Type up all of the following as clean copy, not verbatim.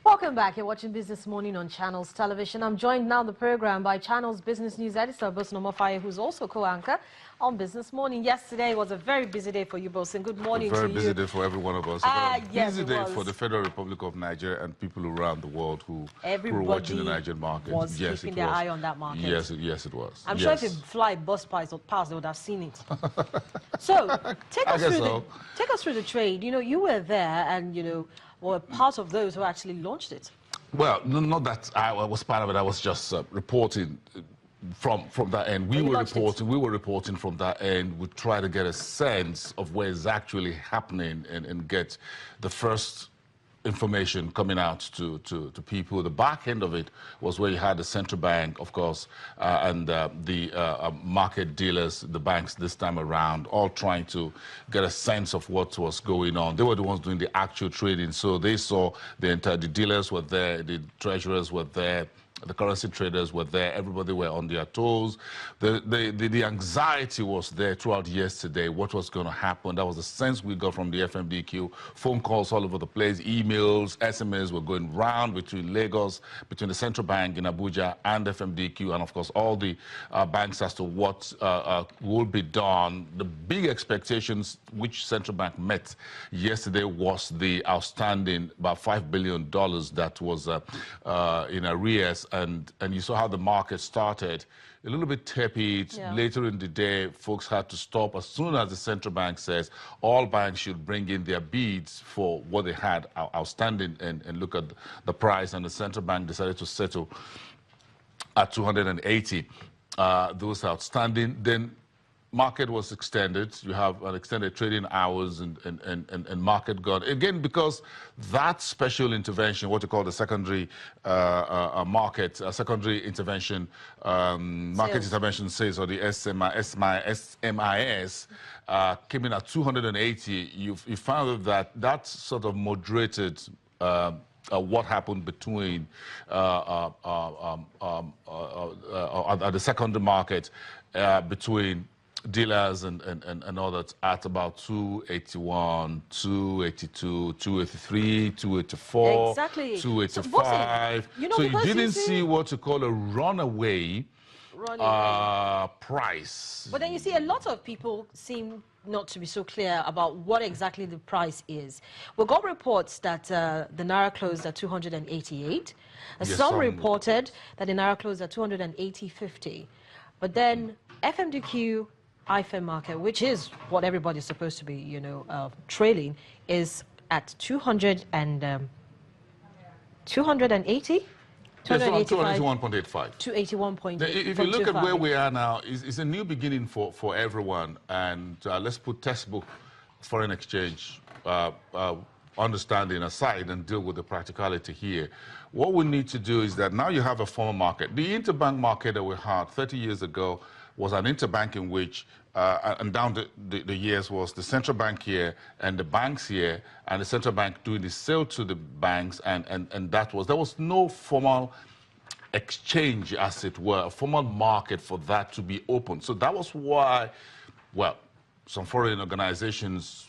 Welcome back. You're watching Business Morning on Channels Television. I'm joined now on the program by Channels Business News Editor, Bosun Omofaye, who's also co-anchor on Business Morning. Yesterday was a very busy day for you, Bosun. Good morning to you. A very busy day for every one of us. A very busy day for the Federal Republic of Nigeria and people around the world who were watching the Nigerian market. Was keeping their eye on that market. Yes, it was. I'm sure if a fly bus past, they would have seen it. So, take us through the trade. You know, you were there and, you know, were part of those who actually launched it. Well, not that I was part of it. I was just reporting from that end. We were reporting from that end. We try to get a sense of where it's actually happening and get the first information coming out to people. The back end of it was where you had the central bank, of course, and the market dealers, the banks this time around, all trying to get a sense of what was going on. They were the ones doing the actual trading, so they saw the dealers were there, the treasurers were there, the currency traders were there, everybody were on their toes. The anxiety was there throughout yesterday, what was going to happen. That was the sense we got from the FMDQ. Phone calls all over the place, emails, SMS were going round between Lagos, between the central bank in Abuja and FMDQ, and of course all the banks as to what will be done. The big expectations which central bank met yesterday was the outstanding about $5 billion that was in arrears. And you saw how the market started a little bit tepid. Yeah. Later in the day, folks had to stop as soon as the central bank says all banks should bring in their bids for what they had outstanding and look at the price. And the central bank decided to settle at 280 those outstanding. Then market was extended. You have an extended trading hours and market got, again, because that special intervention, what you call the secondary market, secondary intervention, market intervention sales, or the SMIS, came in at 280. You found that sort of moderated what happened between at the secondary market between dealers and others at about 281, 282, 283, 284, exactly. 285. So you didn't see what you call a runaway price. But then you see a lot of people seem not to be so clear about what exactly the price is. We got reports that the Naira closed at 288. Yes, some reported that the Naira closed at 280.50. But then FMDQ-IFEM market, which is what everybody's supposed to be, you know, trailing, is at 280? 281.85. 281.85. If you look at where we are now, it's a new beginning for everyone. And let's put textbook foreign exchange understanding aside and deal with the practicality here. What we need to do is that now you have a formal market. The interbank market that we had 30 years ago was an interbank in which, and down the years, was the central bank here and the banks here, and the central bank doing the sale to the banks, and there was no formal exchange, as it were, a formal market for that to be open. So that was why, well, some foreign organizations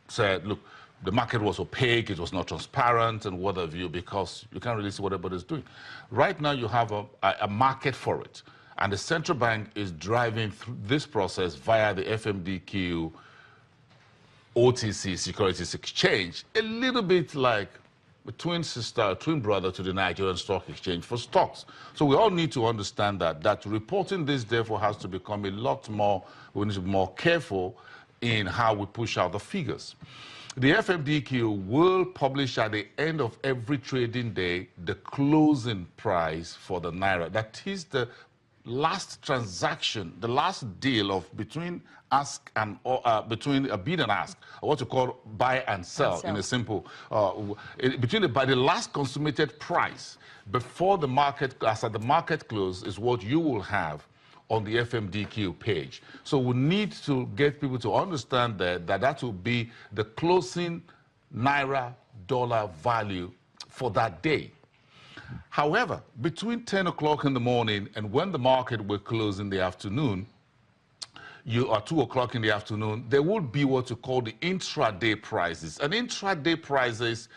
said, look, the market was opaque, it was not transparent, and what have you, because you can't really see what everybody's doing. Right now, you have a market for it. And the central bank is driving through this process via the FMDQ OTC Securities Exchange, a little bit like a twin sister, twin brother to the Nigerian Stock Exchange for stocks. So we all need to understand that reporting this, therefore, has to become a lot more, we need to be more careful in how we push out the figures. The FMDQ will publish at the end of every trading day the closing price for the Naira. That is the last transaction, the last deal between ask and between a bid and ask, or what you call buy and sell, in a simple by the last consummated price before the market, as at the market close, is what you will have on the FMDQ page. So we need to get people to understand that will be the closing Naira dollar value for that day. However, between 10 o'clock in the morning and when the market will close in the afternoon, or 2 o'clock in the afternoon, there will be what you call the intraday prices. And intraday prices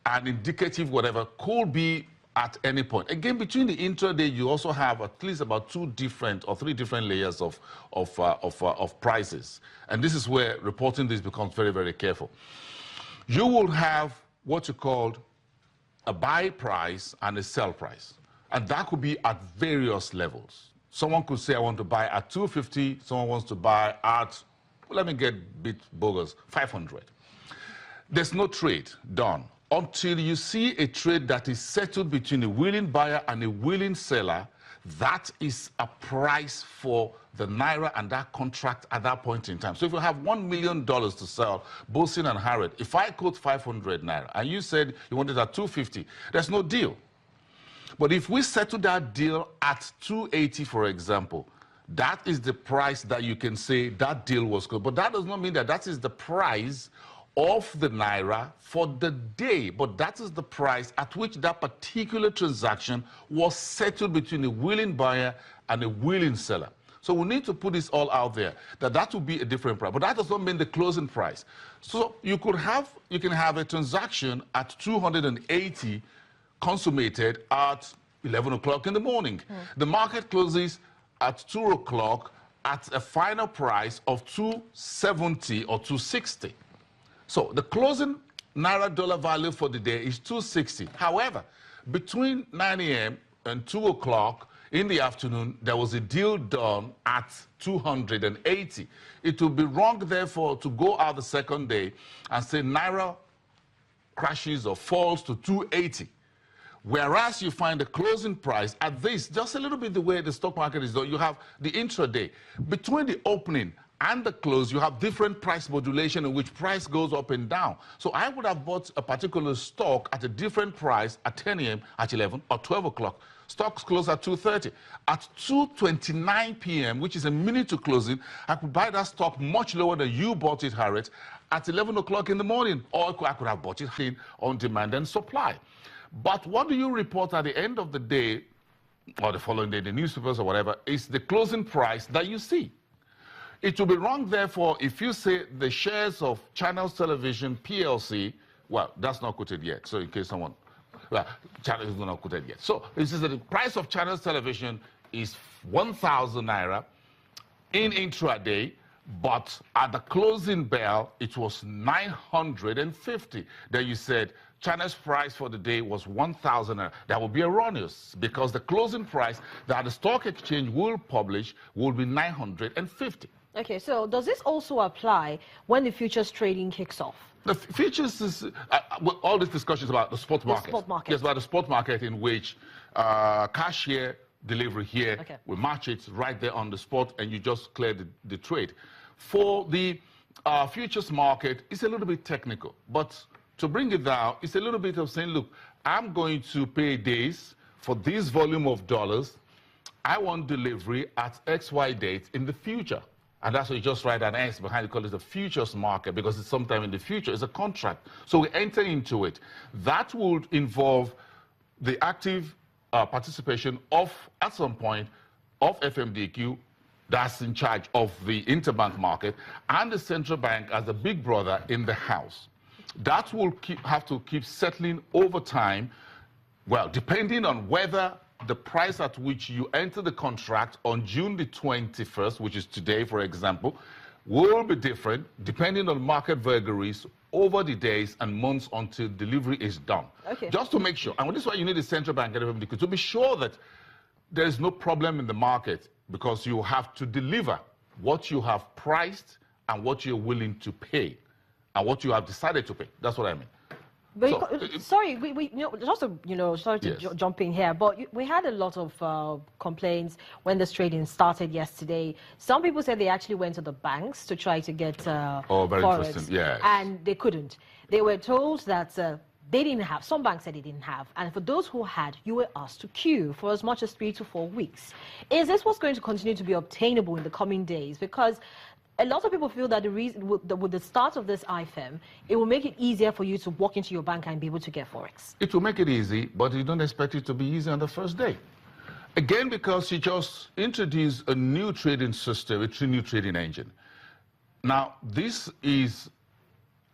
and indicative whatever could be at any point. Again, between the intraday, you also have at least about 2 different or 3 different layers of prices. And this is where reporting this becomes very, very careful. You will have what you call a buy price and a sell price. And that could be at various levels. Someone could say, I want to buy at 250. Someone wants to buy at, well, let me get a bit bogus, 500. There's no trade done until you see a trade that is settled between a willing buyer and a willing seller. That is a price for the Naira and that contract at that point in time. So if you have $1 million to sell, Bosin and Harriet, if I quote 500 Naira and you said you wanted at 250, there's no deal. But if we settle that deal at 280, for example, that is the price that you can say that deal was good. But that does not mean that that is the price of the Naira for the day, but that is the price at which that particular transaction was settled between a willing buyer and a willing seller. So we need to put this all out there, that will be a different price, but that does not mean the closing price. So you can have a transaction at 280 consummated at 11 o'clock in the morning. The market closes at 2 o'clock at a final price of 270 or 260. So the closing Naira dollar value for the day is 260. However, between 9 a.m. and 2 o'clock in the afternoon, there was a deal done at 280. It would be wrong, therefore, to go out the second day and say Naira crashes or falls to 280. Whereas you find the closing price at this, just a little bit the way the stock market is done, you have the intraday. Between the opening and the close, you have different price modulation in which price goes up and down. So I would have bought a particular stock at a different price at 10 a.m., at 11 or 12 o'clock. Stocks close at 2:30. At 2:29 p.m., which is a minute to closing, I could buy that stock much lower than you bought it, Harriet, at 11 o'clock in the morning. Or I could have bought it on demand and supply. But what do you report at the end of the day, or the following day, the newspapers or whatever, is the closing price that you see. It will be wrong, therefore, if you say the shares of Channels Television PLC, well, that's not quoted yet, so in case someone, well, Channels is not quoted yet. So it says that the price of Channels Television is 1,000 Naira in intraday, but at the closing bell, it was 950. Then you said China's price for the day was 1,000 Naira. That would be erroneous because the closing price that the stock exchange will publish will be 950. Okay, so does this also apply when the futures trading kicks off? The futures is, all this discussion is about the spot market. The spot market. Yes, about the spot market in which cash here, delivery here, okay, we match it right there on the spot and you just clear the trade. For the futures market, it's a little bit technical, but to bring it down, it's a little bit of saying, look, I'm going to pay days for this volume of dollars. I want delivery at XY date in the future. And that's why you just write an S behind it, call it the futures market, because it's sometime in the future. It's a contract. So we enter into it. That would involve the active participation of, at some point, of FMDQ, that's in charge of the interbank market, and the central bank as the big brother in the house. That will have to keep settling over time, well, depending on whether the price at which you enter the contract on June the 21st, which is today, for example, will be different depending on market vagaries over the days and months until delivery is done. Okay. Just to make sure, and this is why you need the central bank to be sure that there is no problem in the market, because you have to deliver what you have priced and what you're willing to pay and what you have decided to pay. That's what I mean. But sorry, just to, sorry to yes, jump in here, but we had a lot of complaints when this trading started yesterday. Some people said they actually went to the banks to try to get very forex, interesting, yes, and they couldn't. They were told that they didn't have, some banks said they didn't have, and for those who had, you were asked to queue for as much as 3 to 4 weeks. Is this what's going to continue to be obtainable in the coming days? Because a lot of people feel that with the start of this IFEM, it will make it easier for you to walk into your bank and be able to get forex. It will make it easy, but you don't expect it to be easy on the first day. Again, because you just introduced a new trading system, a new trading engine. Now, this is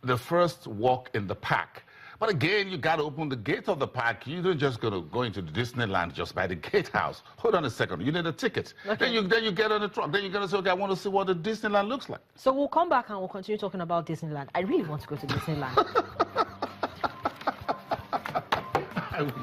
the first walk in the pack. But again, you got to open the gate of the park. You don't just go into the Disneyland just by the gatehouse. Hold on a second. You need a ticket. Okay. Then you get on the truck. Then you're going to say, okay, I want to see what the Disneyland looks like. So we'll come back and we'll continue talking about Disneyland. I really want to go to Disneyland. I wish.